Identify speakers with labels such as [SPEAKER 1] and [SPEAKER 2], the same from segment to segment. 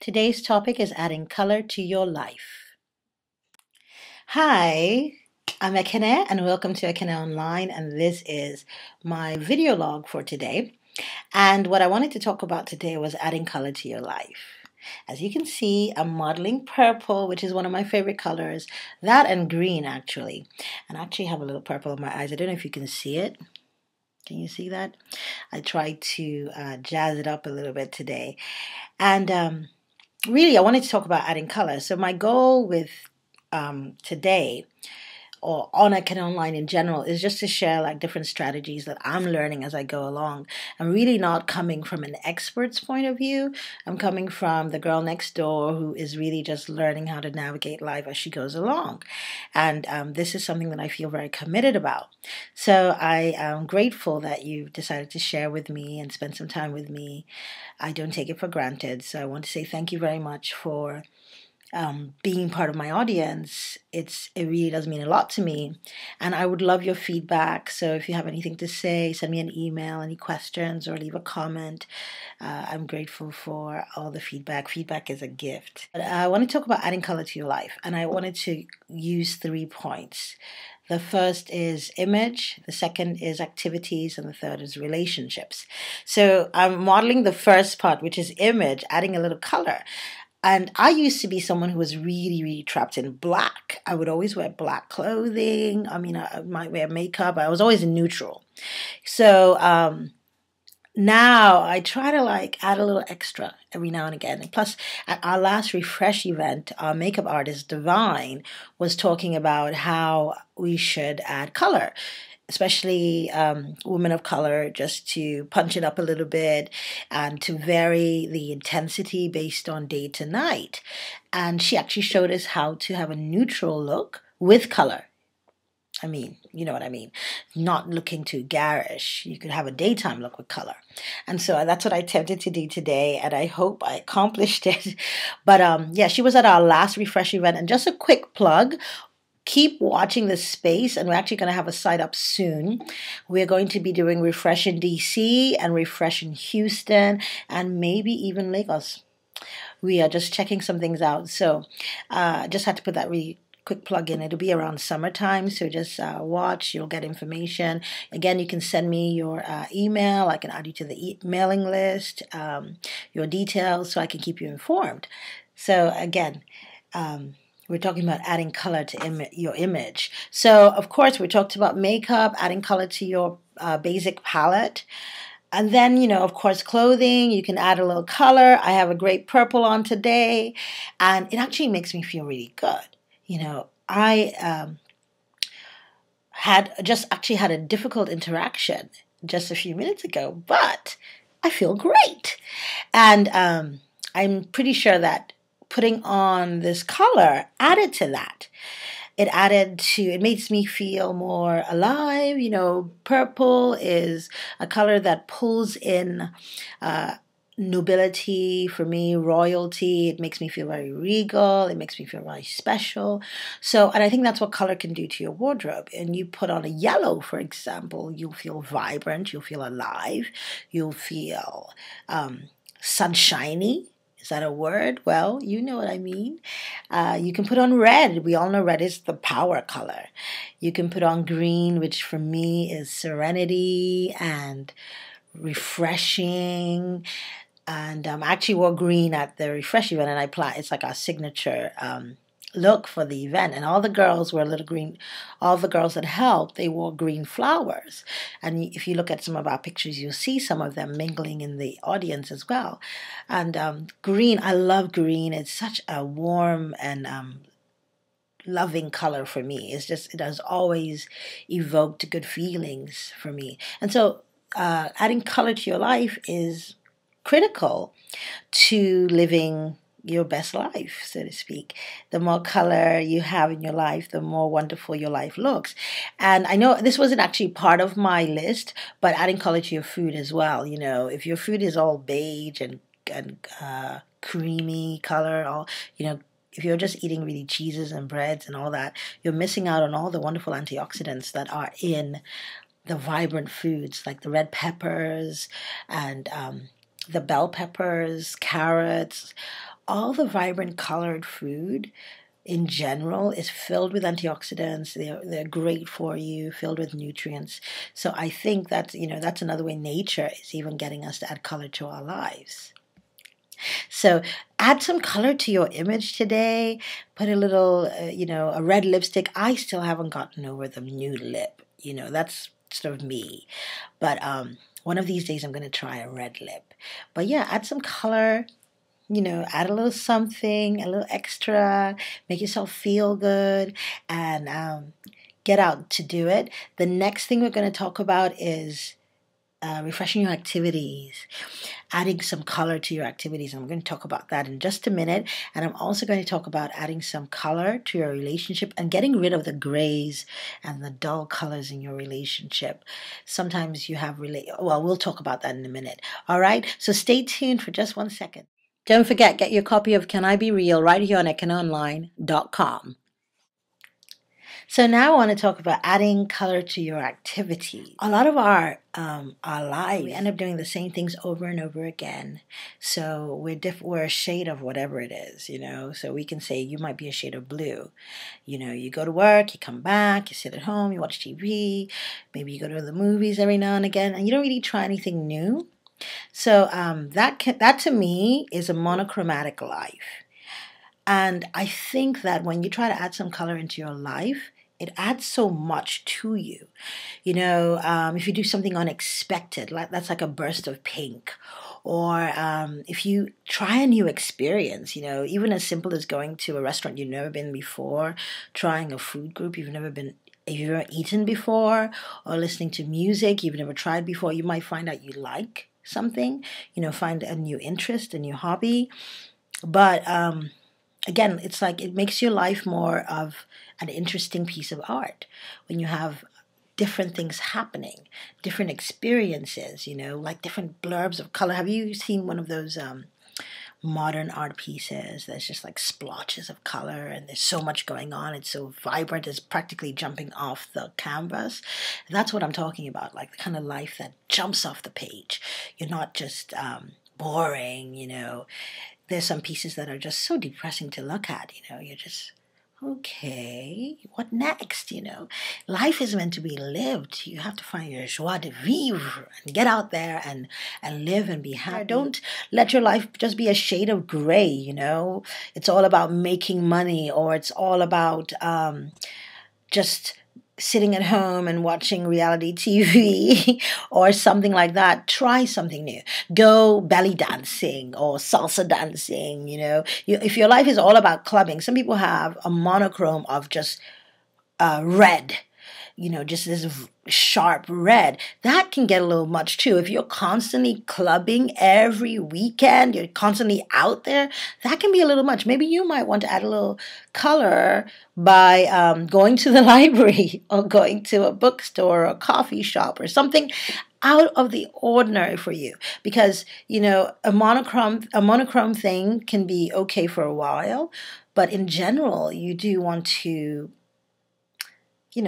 [SPEAKER 1] Today's topic is adding color to your life. Hi, I'm Ekene and welcome to EkeneOnline, and this is my video log for today. And what I wanted to talk about today was adding color to your life. As you can see, I'm modeling purple, which is one of my favorite colors. That and green, actually. And I actually have a little purple in my eyes. I don't know if you can see it. Can you see that? I tried to jazz it up a little bit today. And really, I wanted to talk about adding color. So my goal with today, or on EkeneOnline in general, is just to share like different strategies that I'm learning as I go along. I'm really not coming from an expert's point of view. I'm coming from the girl next door who is really just learning how to navigate life as she goes along. And this is something that I feel very committed about. So I am grateful that you've decided to share with me and spend some time with me. I don't take it for granted. So I want to say thank you very much for being part of my audience. It really does mean a lot to me, and I would love your feedback. So if you have anything to say, send me an email, any questions, or leave a comment. I'm grateful for all the feedback. Feedback is a gift. But I want to talk about adding color to your life, and I wanted to use 3 points. The first is image, the second is activities, and the third is relationships. So I'm modeling the first part, which is image, adding a little color. And I used to be someone who was really, really trapped in black. I would always wear black clothing. I mean, I might wear makeup. I was always in neutral. So now I try to like add a little extra every now and again. And plus, at our last refresh event, our makeup artist Divine was talking about how we should add color, especially women of color, just to punch it up a little bit and to vary the intensity based on day to night. And she actually showed us how to have a neutral look with color. I mean, you know what I mean. Not looking too garish. You could have a daytime look with color. And so that's what I attempted to do today, and I hope I accomplished it. But yeah, she was at our last refresh event. And just a quick plug, keep watching this space, and we're actually going to have a site up soon. We're going to be doing refresh in DC and refresh in Houston and maybe even Lagos. We are just checking some things out. So just had to put that really quick plug in. It'll be around summertime, so just watch. You'll get information. Again, you can send me your email. I can add you to the mailing list, your details, so I can keep you informed. So again, we're talking about adding color to your image. So, of course, we talked about makeup, adding color to your basic palette. And then, you know, of course, clothing, you can add a little color. I have a great purple on today, and it actually makes me feel really good. You know, I actually had a difficult interaction just a few minutes ago, but I feel great. And I'm pretty sure that putting on this color added to that. It makes me feel more alive. You know, purple is a color that pulls in nobility for me, royalty. It makes me feel very regal. It makes me feel very special. So, and I think that's what color can do to your wardrobe. And you put on a yellow, for example, you'll feel vibrant, you'll feel alive, you'll feel sunshiny. Is that a word? Well, you know what I mean. You can put on red. We all know red is the power color. You can put on green, which for me is serenity and refreshing. And I actually wore green at the refresh event, and it's like our signature look for the event. And all the girls were little green. All the girls that helped, they wore green flowers. And if you look at some of our pictures, you'll see some of them mingling in the audience as well. And green, I love green. It's such a warm and loving color for me. It has always evoked good feelings for me. And so adding color to your life is critical to living your best life, so to speak. The more color you have in your life, the more wonderful your life looks. And I know this wasn't actually part of my list, but adding color to your food as well. You know, if your food is all beige and creamy color, all, you know, if you're just eating really cheeses and breads and all that, you're missing out on all the wonderful antioxidants that are in the vibrant foods, like the red peppers and the bell peppers, carrots, all the vibrant colored food in general is filled with antioxidants. They're great for you, filled with nutrients. So I think that, that's another way nature is even getting us to add color to our lives. So add some color to your image today. Put a little, a red lipstick. I still haven't gotten over the nude lip. That's sort of me. But one of these days I'm going to try a red lip. But yeah, add some color. Add a little something, a little extra, make yourself feel good, and get out to do it. The next thing we're going to talk about is refreshing your activities, adding some color to your activities. And I'm going to talk about that in just a minute. And I'm also going to talk about adding some color to your relationship and getting rid of the grays and the dull colors in your relationship. Sometimes you have we'll talk about that in a minute. All right. So stay tuned for just 1 second. Don't forget, get your copy of Can I Be Real right here on EkeneOnline.com. So now I want to talk about adding color to your activities. A lot of our lives, we end up doing the same things over and over again. So we're a shade of whatever it is, So we can say you might be a shade of blue. You go to work, you come back, you sit at home, you watch TV, maybe you go to the movies every now and again, and you don't really try anything new. So that to me is a monochromatic life. And I think that when you try to add some color into your life, it adds so much to you. If you do something unexpected, that's like a burst of pink. Or if you try a new experience, even as simple as going to a restaurant you've never been before, trying a food group you've never eaten before, or listening to music you've never tried before, you might find out you like something, find a new interest, a new hobby. But again, it's like it makes your life more of an interesting piece of art when you have different things happening, different experiences, like different blurbs of color. Have you seen one of those modern art pieces that's just like splotches of color and there's so much going on, it's so vibrant, it's practically jumping off the canvas? That's what I'm talking about, like the kind of life that jumps off the page. You're not just boring. There's some pieces that are just so depressing to look at. You're just, okay, what next? Life is meant to be lived. You have to find your joie de vivre and get out there and live and be happy. Don't let your life just be a shade of gray. It's all about making money, or it's all about just sitting at home and watching reality TV or something like that. Try something new. Go belly dancing or salsa dancing. If your life is all about clubbing, some people have a monochrome of just red. Just this sharp red. That can get a little much too. If you're constantly clubbing every weekend, you're constantly out there, that can be a little much. Maybe you might want to add a little color by going to the library or going to a bookstore or a coffee shop or something out of the ordinary for you. Because, a monochrome thing can be okay for a while, but in general, you do want to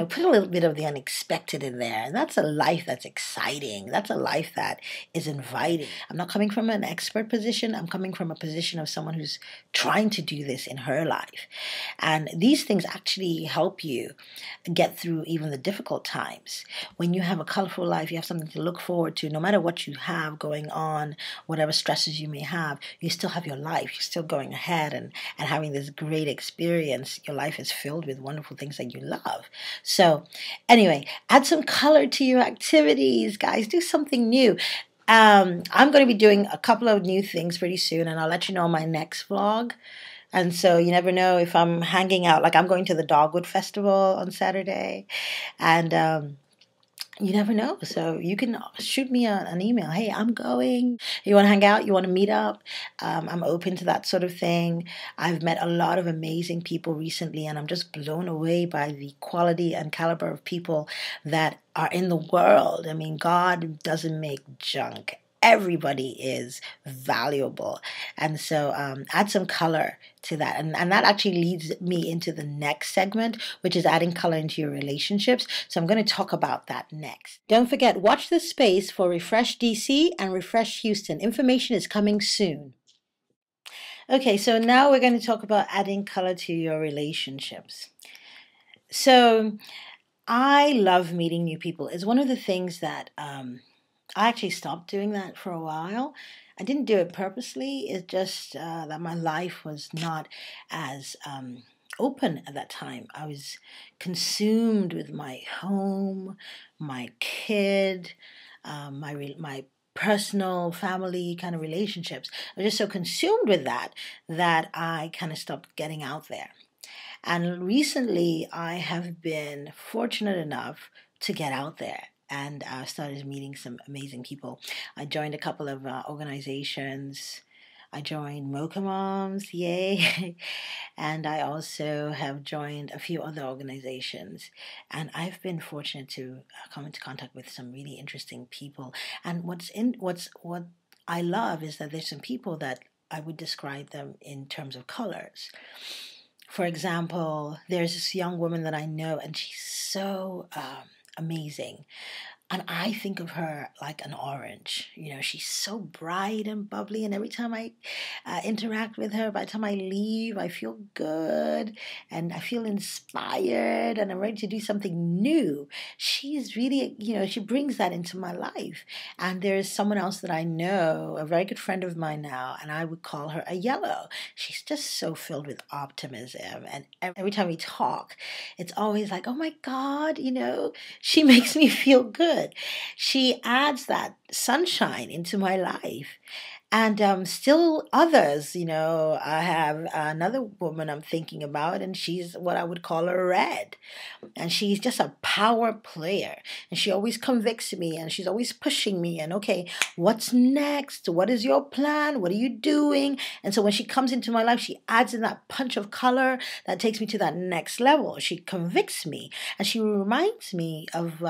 [SPEAKER 1] put a little bit of the unexpected in there. And that's a life that's exciting. That's a life that is inviting. I'm not coming from an expert position. I'm coming from a position of someone who's trying to do this in her life. And these things actually help you get through even the difficult times. When you have a colorful life, you have something to look forward to. No matter what you have going on, whatever stresses you may have, you still have your life. You're still going ahead and having this great experience. Your life is filled with wonderful things that you love. So anyway, add some color to your activities, guys. Do something new. I'm going to be doing a couple of new things pretty soon, and I'll let you know in my next vlog. And so you never know if I'm hanging out. Like, I'm going to the Dogwood Festival on Saturday, and you never know. So you can shoot me an email. Hey, I'm going. You want to hang out? You want to meet up? I'm open to that sort of thing. I've met a lot of amazing people recently, and I'm just blown away by the quality and caliber of people that are in the world. I mean, God doesn't make junk. Everybody is valuable. And so add some color to that. And that actually leads me into the next segment, which is adding color into your relationships. So I'm going to talk about that next. Don't forget, watch this space for Refresh DC and Refresh Houston. Information is coming soon. Okay, so now we're going to talk about adding color to your relationships. So I love meeting new people. It's one of the things that I actually stopped doing that for a while. I didn't do it purposely. It's just that my life was not as open at that time. I was consumed with my home, my kid, my personal family kind of relationships. I was just so consumed with that I kind of stopped getting out there. And recently, I have been fortunate enough to get out there and started meeting some amazing people. I joined a couple of organizations. I joined Mocha Moms, yay! And I also have joined a few other organizations. And I've been fortunate to come into contact with some really interesting people. And what I love is that there's some people that I would describe them in terms of colors. For example, there's this young woman that I know, and she's so amazing. And I think of her like an orange. You know, she's so bright and bubbly. And every time I interact with her, by the time I leave, I feel good and I feel inspired and I'm ready to do something new. She's really, she brings that into my life. And there's someone else that I know, a very good friend of mine now, and I would call her a yellow. She's just so filled with optimism. And every time we talk, it's always like, oh my God, she makes me feel good. She adds that sunshine into my life. And still others, I have another woman I'm thinking about, and she's what I would call a red. And she's just a power player. And she always convicts me, and she's always pushing me. And okay, what's next? What is your plan? What are you doing? And so when she comes into my life, she adds in that punch of color that takes me to that next level. She convicts me, and she reminds me of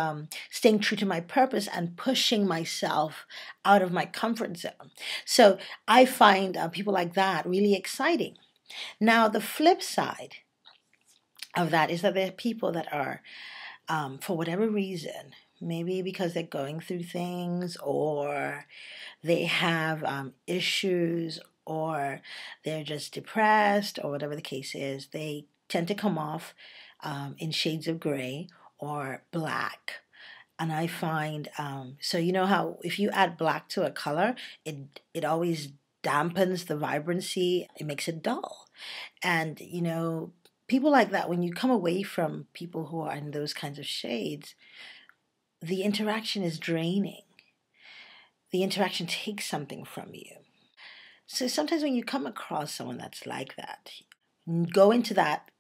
[SPEAKER 1] staying true to my purpose and pushing myself out of my comfort zone. So I find people like that really exciting. Now, the flip side of that is that there are people that are, for whatever reason, maybe because they're going through things or they have issues or they're just depressed or whatever the case is, they tend to come off in shades of gray or black. And I find, so you know how if you add black to a color, it always dampens the vibrancy, it makes it dull. And, people like that, when you come away from people who are in those kinds of shades, the interaction is draining. The interaction takes something from you. So sometimes when you come across someone that's like that, go into that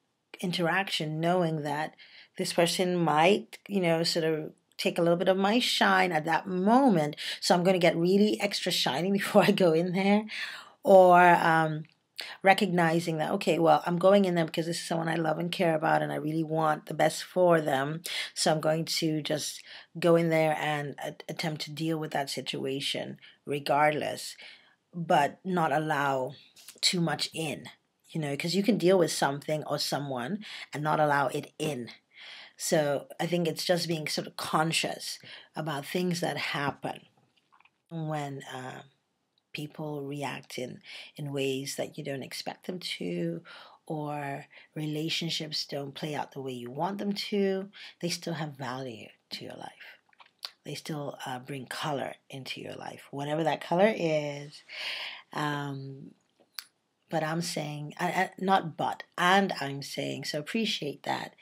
[SPEAKER 1] interaction knowing that this person might, sort of take a little bit of my shine at that moment. So I'm going to get really extra shiny before I go in there. Or recognizing that, okay, well, I'm going in there because this is someone I love and care about and I really want the best for them. So I'm going to just go in there and attempt to deal with that situation regardless, but not allow too much in, because you can deal with something or someone and not allow it in. So I think it's just being sort of conscious about things that happen when people react in ways that you don't expect them to, or relationships don't play out the way you want them to. They still have value to your life. They still bring color into your life, whatever that color is. But I'm saying, I'm saying, so appreciate that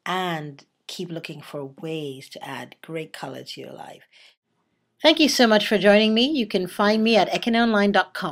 [SPEAKER 1] and keep looking for ways to add great color to your life. Thank you so much for joining me. You can find me at EkeneOnline.com.